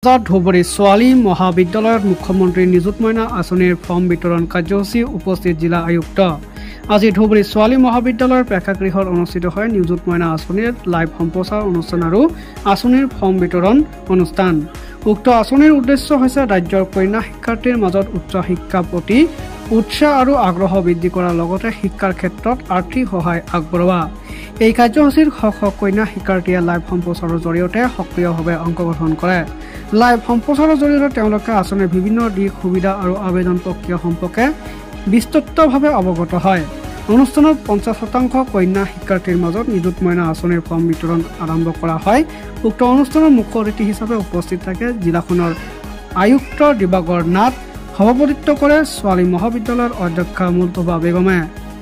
ধুবুৰী ছোৱালী মহাবিদ্যালয়ত মুখ্যমন্ত্ৰী নিযুত মইনা আঁচনিৰ ফৰ্ম বিতৰণ কাৰ্যসূচী উপস্থিত জিলা আয়ুক্ত। আজি ধুবুৰী ছোৱালী মহাবিদ্যালয়ৰ প্ৰেক্ষাগৃহত অনুষ্ঠিত হয় নিযুত মইনা আঁচনিৰ লাইভ সম্প্ৰচাৰ অনুষ্ঠান আৰু আঁচনিৰ ফৰ্ম বিতৰণ অনুষ্ঠান। উক্ত আঁচনিৰ উদ্দেশ্য হৈছে ৰাজ্যৰ কন্যা শিক্ষাৰ্থীৰ মাজত উচ্চ শিক্ষাৰ প্ৰতি উৎসাহ আৰু আগ্ৰহ বৃদ্ধি কৰাৰ লগতে শিক্ষাৰ ক্ষেত্ৰত আৰ্থিক সহায় আগবঢ়োৱা। এই কাৰ্যসূচীত শ শ কন্যা শিক্ষাৰ্থীয়ে লাইভ সম্প্ৰচাৰৰ জৰিয়তে সক্ৰিয়ভাৱে অংশগ্ৰহণ কৰে। লাইভ সম্প্ৰচাৰৰ জৰিয়তে তেওঁলোকে আঁচনিৰ বিভিন্ন দিশ সুবিধা আৰু আবেদন প্ৰক্ৰিয়া সম্পৰ্কে বিস্তৃতভাৱে অৱগত হয়। অনুষ্ঠানত 50% কন্যা শিক্ষাৰ্থীৰ মাজত নিযুত মইনা আঁচনিৰ ফৰ্ম বিতৰণ আৰম্ভ কৰা হয়। উক্ত অনুষ্ঠানত মুখ্য অতিথি হিচাপে উপস্থিত থাকে জিলাখনৰ আয়ুক্ত দিবাকৰ নাথ। সভাপতিত্ব কৰে ছোৱালী মহাবিদ্যালয়ৰ অধ্যক্ষা মুলতবা বেগমে।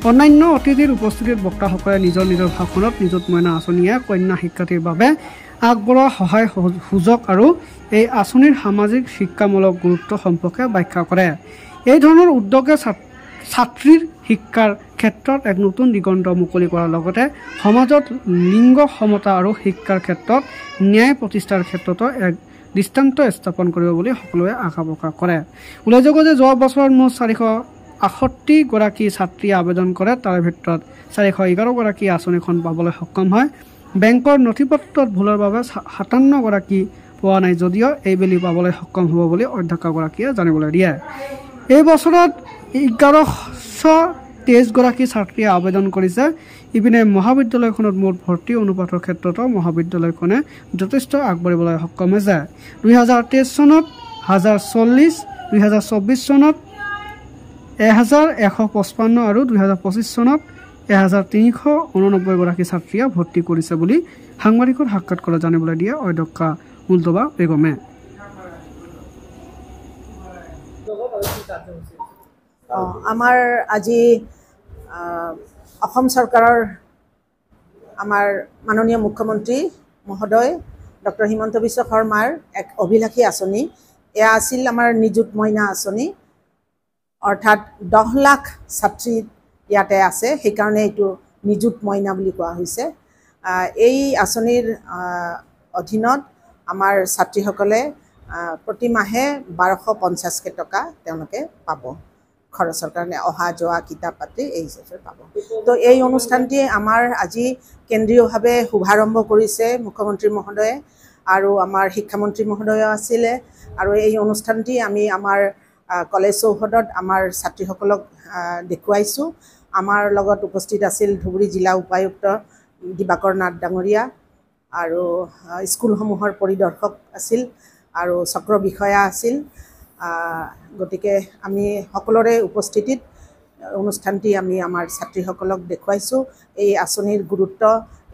অন্যান্য অতিথিৰ উপস্থিতিত বক্তাসকলে নিজৰ নিজৰ ভাষণত নিযুত মইনা আঁচনিয়ে কন্যা শিক্ষাৰ্থীৰ বাবে আগবঢ়োৱা সহায় সুযোগ আৰু এই আঁচনিৰ সামাজিক শিক্ষামূলক গুৰুত্ব সম্পৰ্কে ব্যাখ্যা কৰে। এই ধৰণৰ উদ্যোগে ছাত্ৰীৰ শিক্ষাৰ ক্ষেত্ৰত এক নতুন দিগন্ত মুকলি কৰাৰ লগতে সমাজত লিংগ সমতা আৰু শিক্ষাৰ ক্ষেত্ৰত ন্যায় প্ৰতিষ্ঠাৰ ক্ষেত্ৰতো এক দৃষ্টান্ত স্থাপন কৰিব বুলি সকলোৱে আশা প্ৰকাশ কৰে। উল্লেখযোগ্য যে যোৱা বছৰত মুঠ 468 গৰাকী ছাত্ৰীয়ে আবেদন কৰে। তাৰ ভিতৰত 411 গৰাকী আঁচনিখন পাবলৈ সক্ষম হয়। বেংকৰ নথিপত্ৰত ভুলৰ বাবে 57 গৰাকী পোৱা নাই যদিও এইবেলি পাবলৈ সক্ষম হ'ব বুলি অধ্যক্ষগৰাকীয়ে জানিবলৈ দিয়ে। এই বছৰত 1123 গৰাকী ছাত্ৰীয়ে আবেদন কৰিছে। ইপিনে মহাবিদ্যালয়খনত মুঠ ভৰ্তি অনুপাতৰ ক্ষেত্ৰতো মহাবিদ্যালয়খনে যথেষ্ট আগবাঢ়িবলৈ সক্ষম হৈছে। 2023 চনত 1040, 2024 চনত 1155 আৰু 2025 চনত 1389 গৰাকী ছাত্ৰীয়ে ভৰ্তি কৰিছে বুলি সাংবাদিকৰ সাক্ষাৎকাৰত জানিবলৈ দিয়ে অধ্যক্ষা মুলতবা বেগমে। আমাৰ আজি অসম চৰকাৰৰ আমাৰ মাননীয় মুখ্যমন্ত্ৰী মহোদয় ডক্টৰ হিমন্ত বিশ্ব শৰ্মাৰ এক অভিলাষী আঁচনি, এয়া আছিল আমাৰ নিযুত মইনা আঁচনি। অৰ্থাৎ 10 লাখ ছাত্ৰী ইয়াতে আছে, সেইকাৰণে এইটো নিযুত মইনা বুলি কোৱা হৈছে। এই আঁচনিৰ অধীনত আমাৰ ছাত্ৰীসকলে প্ৰতি মাহে 1250 টকা তেওঁলোকে পাব খৰচৰ কাৰণে, অহা যোৱা কিতাপ পাতি এই হিচাপে পাব। তো এই অনুষ্ঠানটি আমাৰ আজি কেন্দ্ৰীয়ভাৱে শুভাৰম্ভ কৰিছে মুখ্যমন্ত্ৰী মহোদয়ে আৰু আমাৰ শিক্ষামন্ত্ৰী মহোদয়ো আছিলে। আৰু এই অনুষ্ঠানটি আমি আমাৰ কলেজ চৌহদত আমাৰ ছাত্ৰীসকলক দেখুৱাইছোঁ। আমাৰ লগত উপস্থিত আছিল ধুবুৰী জিলা উপায়ুক্ত দিবাকৰ নাথ ডাঙৰীয়া আৰু স্কুলসমূহৰ পৰিদৰ্শক আছিল আৰু চক্ৰ বিষয়া আছিল। গতিকে আমি সকলোৰে উপস্থিতিত অনুষ্ঠানটি আমি আমাৰ ছাত্ৰীসকলক দেখুৱাইছোঁ। এই আঁচনিৰ গুৰুত্ব,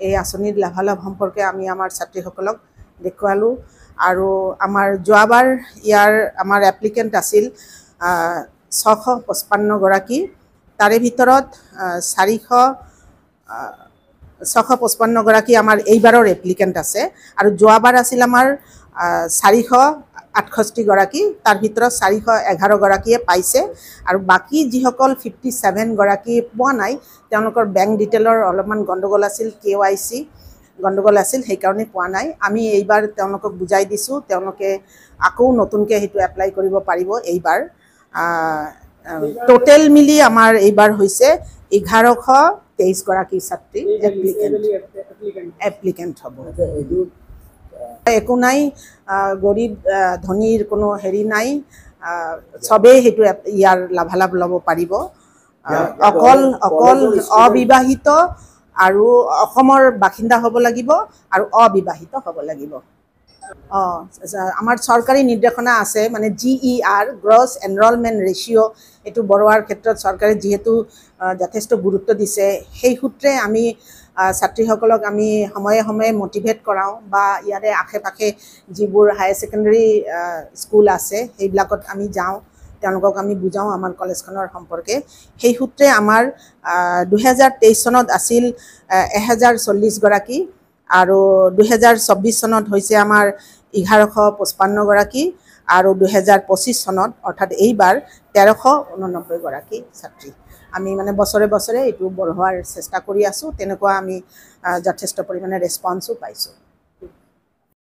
এই আঁচনিৰ লাভালাভ সম্পৰ্কে আমি আমাৰ ছাত্ৰীসকলক দেখুৱালোঁ। আৰু আমাৰ যোৱাবাৰ ইয়াৰ আমাৰ এপ্লিকেণ্ট আছিল 655 গৰাকী। তাৰে ভিতৰত 655 গৰাকী আমাৰ এইবাৰৰ এপ্লিকেণ্ট আছে আৰু যোৱাবাৰ আছিল আমাৰ 468 গৰাকী। তাৰ ভিতৰত 411 গৰাকীয়ে পাইছে আৰু বাকী যিসকল 57 গৰাকী পোৱা নাই তেওঁলোকৰ বেংক ডিটেইলৰ অলপমান গণ্ডগোল আছিল, KYC গণ্ডগোল আছিল, সেইকাৰণে পোৱা নাই। আমি এইবাৰ তেওঁলোকক বুজাই দিছোঁ, তেওঁলোকে আকৌ নতুনকৈ সেইটো এপ্লাই কৰিব পাৰিব এইবাৰ। টোটেল মিলি আমাৰ এইবাৰ হৈছে 1123 গৰাকী ছাত্ৰী এপ্লিকেণ্ট হ'ব। একো নাই, গৰীব ধনীৰ কোনো হেৰি নাই, চবেই সেইটো ইয়াৰ লাভালাভ ল'ব পাৰিব। অকল অবিবাহিত আৰু অসমৰ বাসিন্দা হ'ব লাগিব আৰু অবিবাহিত হ'ব লাগিব। আমাৰ চৰকাৰী নিৰ্দেশনা আছে, মানে GER গ্ৰছ এনৰলমেণ্ট ৰেচিঅ' এইটো বঢ়োৱাৰ ক্ষেত্ৰত চৰকাৰে যিহেতু যথেষ্ট গুৰুত্ব দিছে, সেই সূত্ৰে আমি ছাত্ৰীসকলক আমি সময়ে সময়ে মটিভেট কৰাওঁ বা ইয়াৰে আশে পাশে যিবোৰ হায়াৰ ছেকেণ্ডেৰী স্কুল আছে সেইবিলাকত আমি যাওঁ, তেওঁলোকক আমি বুজাওঁ আমাৰ কলেজখনৰ সম্পৰ্কে। সেই সূত্ৰে আমাৰ 2023 চনত আছিল 1040 গৰাকী আৰু 2024 চনত হৈছে আমাৰ 1155 গৰাকী আৰু 2025 চনত অৰ্থাৎ এইবাৰ 1389 গৰাকী ছাত্ৰী। আমি মানে বছৰে বছৰে এইটো বঢ়োৱাৰ চেষ্টা কৰি আছোঁ। তেনেকুৱা আমি যথেষ্ট পৰিমাণে ৰেছপন্সো পাইছোঁ।